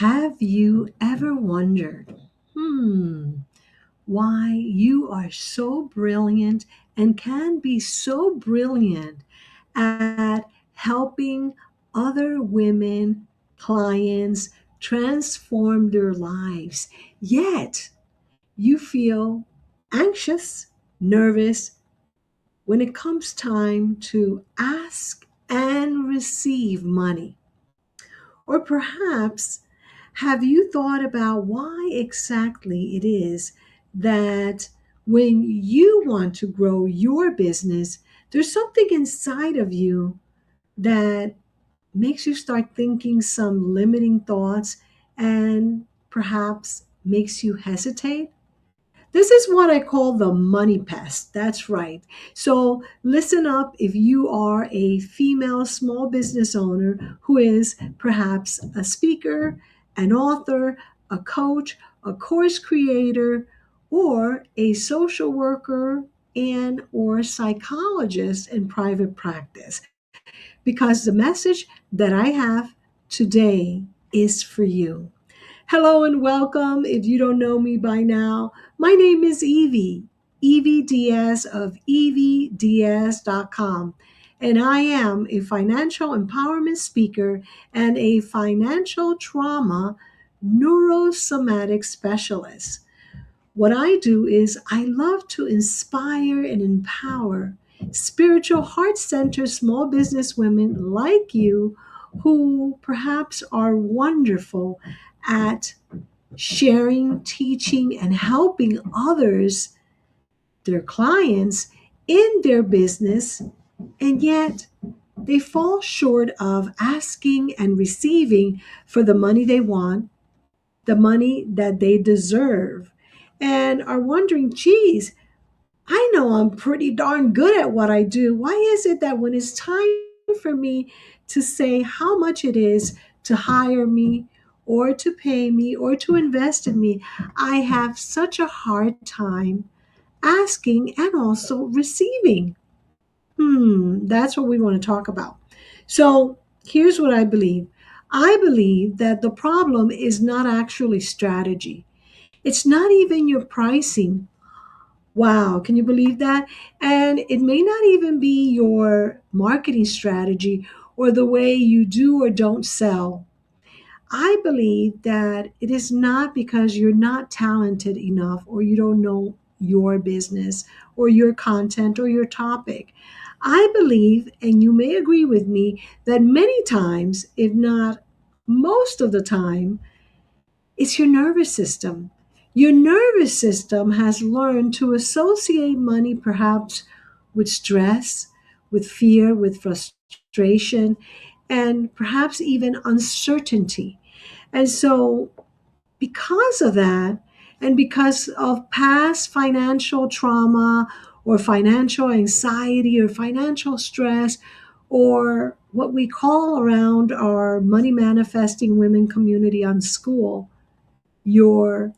Have you ever wondered, why you are so brilliant and can be so brilliant at helping other women, clients transform their lives, yet you feel anxious, nervous when it comes time to ask and receive money? Or perhaps have you thought about why exactly it is that when you want to grow your business, there's something inside of you that makes you start thinking some limiting thoughts and perhaps makes you hesitate? This is what I call the money pest. That's right. So listen up if you are a female small business owner who is perhaps a speaker, an author, a coach, a course creator, or a social worker and or psychologist in private practice, because the message that I have today is for you. Hello and welcome. If you don't know me by now, my name is Evie Diaz of evdiaz.com. And I am a financial empowerment speaker and a financial trauma neurosomatic specialist. What I do is I love to inspire and empower spiritual, heart centered small business women like you who perhaps are wonderful at sharing, teaching, and helping others, their clients, in their business, and yet they fall short of asking and receiving for the money they want, the money that they deserve, and are wondering, geez, I know I'm pretty darn good at what I do. Why is it that when it's time for me to say how much it is to hire me or to pay me or to invest in me, I have such a hard time asking and also receiving? That's what we want to talk about. So here's what I believe. I believe that the problem is not actually strategy. It's not even your pricing. Wow, can you believe that? And it may not even be your marketing strategy or the way you do or don't sell. I believe that it is not because you're not talented enough or you don't know your business or your content or your topic. I believe, and you may agree with me, that many times, if not most of the time, it's your nervous system. Your nervous system has learned to associate money perhaps with stress, with fear, with frustration, and perhaps even uncertainty. And so, because of that, and because of past financial trauma or financial anxiety or financial stress, or what we call around our money manifesting women community on school, your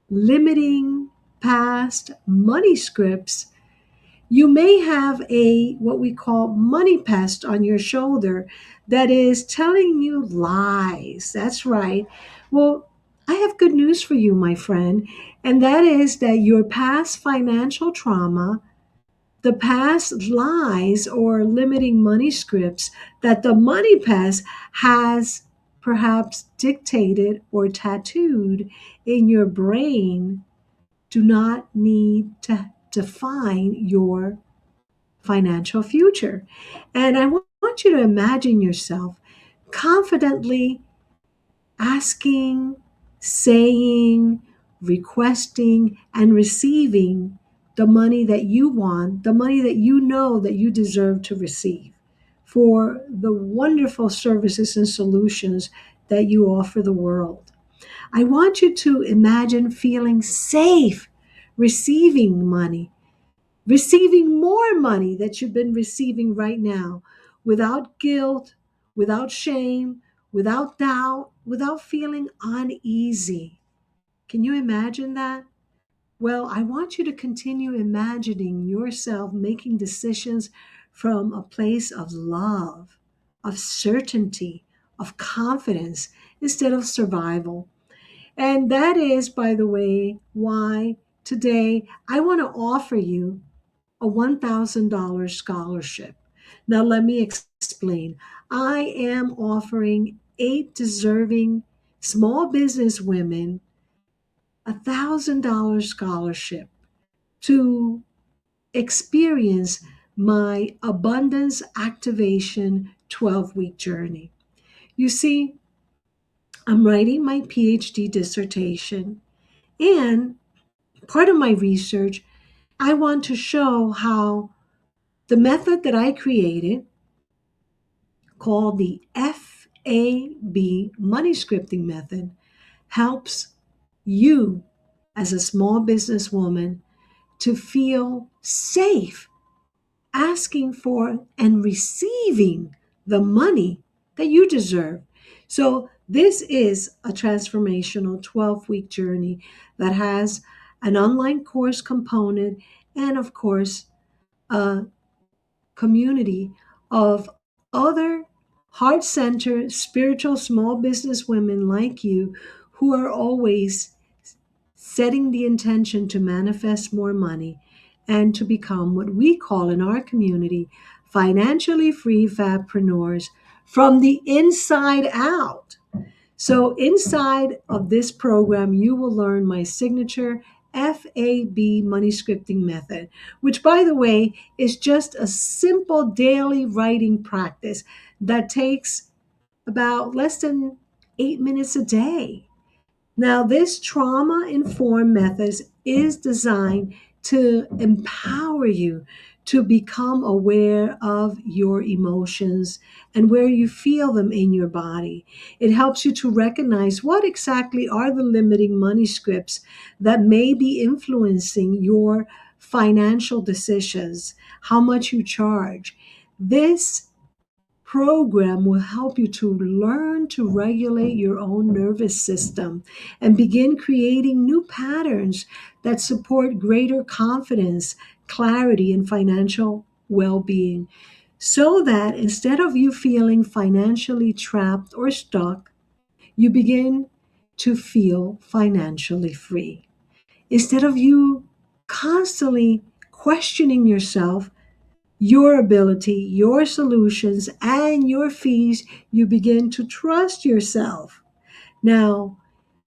limiting past money scripts, you may have a what we call money pest on your shoulder that is telling you lies. That's right. Well, I have good news for you, my friend, and that is that your past financial trauma, the past lies or limiting money scripts that the money pest has perhaps dictated or tattooed in your brain, do not need to define your financial future. And I want you to imagine yourself confidently asking, saying, requesting, and receiving the money that you want, the money that you know that you deserve to receive for the wonderful services and solutions that you offer the world. I want you to imagine feeling safe receiving money, receiving more money that you've been receiving right now without guilt, without shame, without doubt, without feeling uneasy. Can you imagine that? Well, I want you to continue imagining yourself making decisions from a place of love, of certainty, of confidence instead of survival. And that is, by the way, why today I want to offer you a $1,000 scholarship. Now, let me explain. I am offering 8 deserving small business women a $1,000 scholarship to experience my abundance activation 12-week journey. You see, I'm writing my PhD dissertation, and part of my research, I want to show how the method that I created, called the F.A.B money scripting method, helps you as a small business woman to feel safe asking for and receiving the money that you deserve. So, this is a transformational 12-week journey that has an online course component and, of course, a community of other heart centered, spiritual small business women like you who are always setting the intention to manifest more money and to become what we call in our community financially free fabpreneurs from the inside out. So, inside of this program, you will learn my signature FAB money scripting method, which, by the way, is just a simple daily writing practice that takes about less than 8 minutes a day. Now, this trauma informed methods is designed to empower you to become aware of your emotions and where you feel them in your body. It helps you to recognize what exactly are the limiting money scripts that may be influencing your financial decisions, how much you charge. This program will help you to learn to regulate your own nervous system and begin creating new patterns that support greater confidence, clarity, and financial well being. So that instead of you feeling financially trapped or stuck, you begin to feel financially free. Instead of you constantly questioning yourself, your ability, your solutions, and your fees, you begin to trust yourself. Now,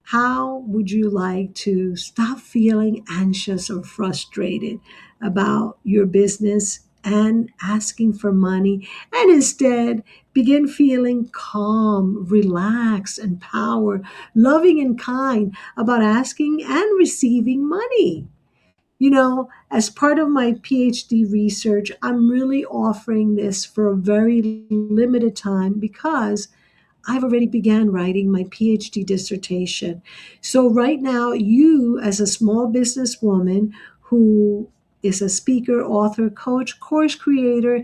how would you like to stop feeling anxious or frustrated about your business and asking for money and instead begin feeling calm, relaxed, empowered, loving, and kind about asking and receiving money? You know, as part of my PhD research, I'm really offering this for a very limited time because I've already began writing my PhD dissertation. So right now, you as a small business woman who is a speaker, author, coach, course creator,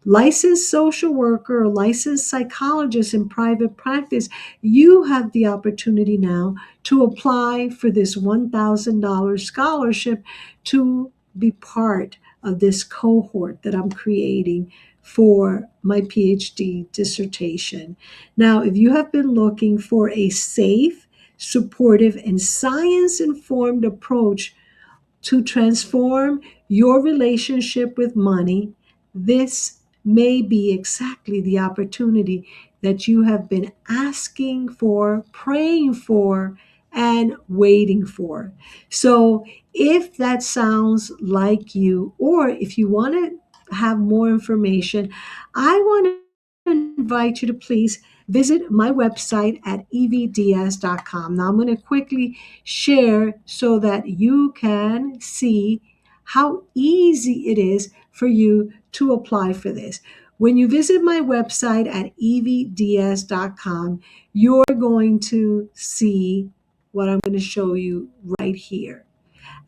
licensed social worker or licensed psychologist in private practice, you have the opportunity now to apply for this $1,000 scholarship to be part of this cohort that I'm creating for my PhD dissertation. Now, if you have been looking for a safe, supportive, and science informed approach to transform your relationship with money, this may be exactly the opportunity that you have been asking for, praying for, and waiting for. So, if that sounds like you, or if you want to have more information, I want to invite you to please visit my website at evds.com. Now, I'm going to quickly share so that you can see how easy it is for you to apply for this. When you visit my website at evds.com, you're going to see what I'm going to show you right here.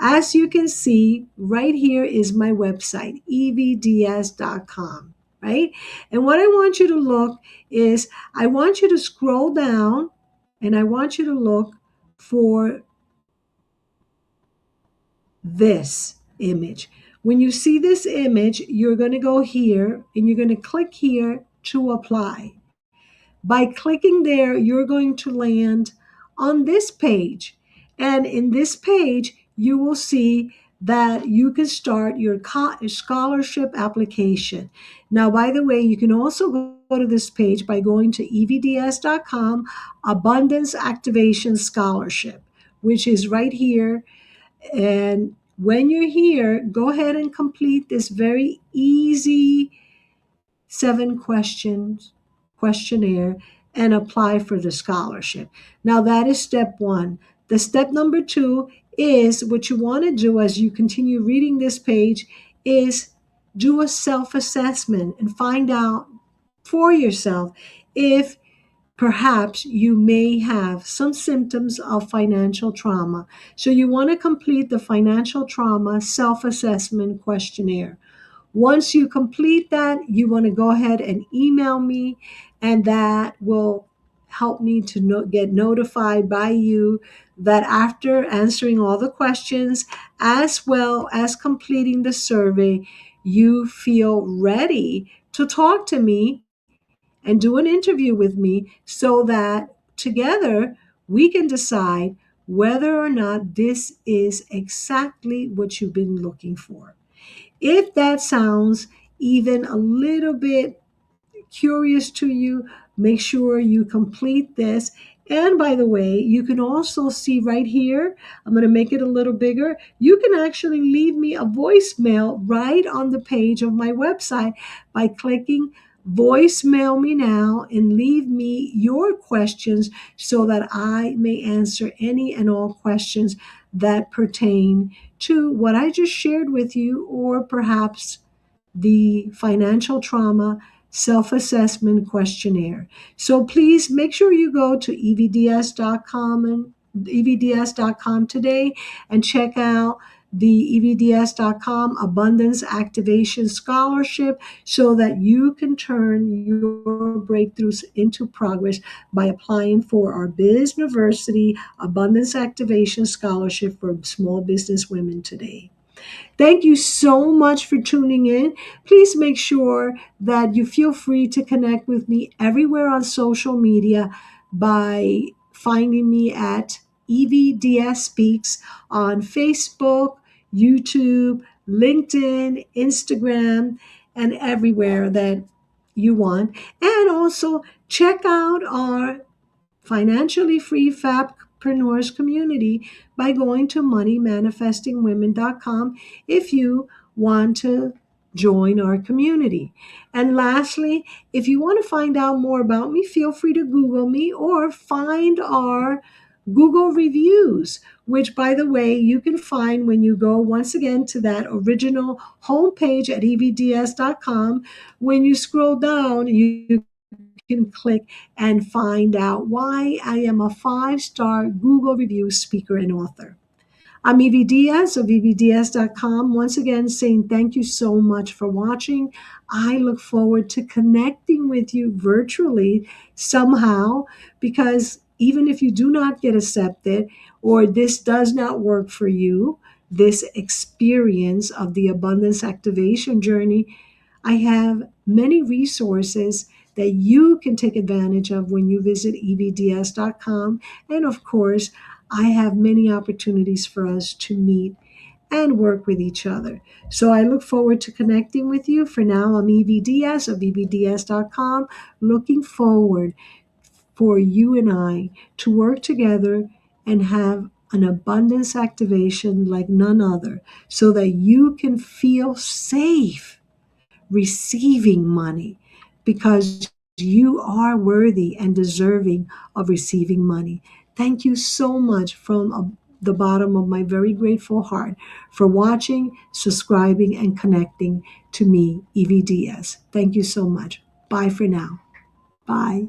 As you can see, right here is my website, evds.com, right? And what I want you to look is I want you to scroll down and I want you to look for this image. When you see this image, you're going to go here and you're going to click here to apply. By clicking there, you're going to land on this page. And in this page, you will see that you can start your scholarship application. Now, by the way, you can also go to this page by going to evds.com, Abundance Activation Scholarship, which is right here. And when you're here, go ahead and complete this very easy 7 questions questionnaire and apply for the scholarship. Now, that is step one. The step number two is what you want to do as you continue reading this page is do a self-assessment and find out for yourself if perhaps you may have some symptoms of financial trauma. So you want to complete the financial trauma self-assessment questionnaire. Once you complete that, you want to go ahead and email me, and that will help me to get notified by you that after answering all the questions, as well as completing the survey, you feel ready to talk to me and do an interview with me so that together we can decide whether or not this is exactly what you've been looking for. If that sounds even a little bit curious to you, make sure you complete this. And by the way, you can also see right here, I'm going to make it a little bigger. You can actually leave me a voicemail right on the page of my website by clicking voicemail me now and leave me your questions so that I may answer any and all questions that pertain to what I just shared with you, or perhaps the financial trauma self-assessment questionnaire. So please make sure you go to evds.com today and check out the evds.com Abundance Activation Scholarship so that you can turn your breakthroughs into progress by applying for our Biz University Abundance Activation Scholarship for small business women today. Thank you so much for tuning in. Please make sure that you feel free to connect with me everywhere on social media by finding me at EVDS Speaks on Facebook, YouTube, LinkedIn, Instagram, and everywhere that you want. And also check out our financially free Fabpreneurs community by going to moneymanifestingwomen.com if you want to join our community. And lastly, if you want to find out more about me, feel free to Google me or find our Google reviews, which, by the way, you can find when you go once again to that original homepage at evds.com. When you scroll down, you can click and find out why I am a 5-star Google review speaker and author. I'm Evie Diaz of evds.com. Once again, saying thank you so much for watching. I look forward to connecting with you virtually somehow, because even if you do not get accepted or this does not work for you, this experience of the abundance activation journey, I have many resources that you can take advantage of when you visit evds.com. And of course, I have many opportunities for us to meet and work with each other. So I look forward to connecting with you. For now, I'm Evie Diaz of evds.com, looking forward for you and I to work together and have an abundance activation like none other so that you can feel safe receiving money, because you are worthy and deserving of receiving money. Thank you so much from the bottom of my very grateful heart for watching, subscribing, and connecting to me, Evie Diaz. Thank you so much. Bye for now. Bye.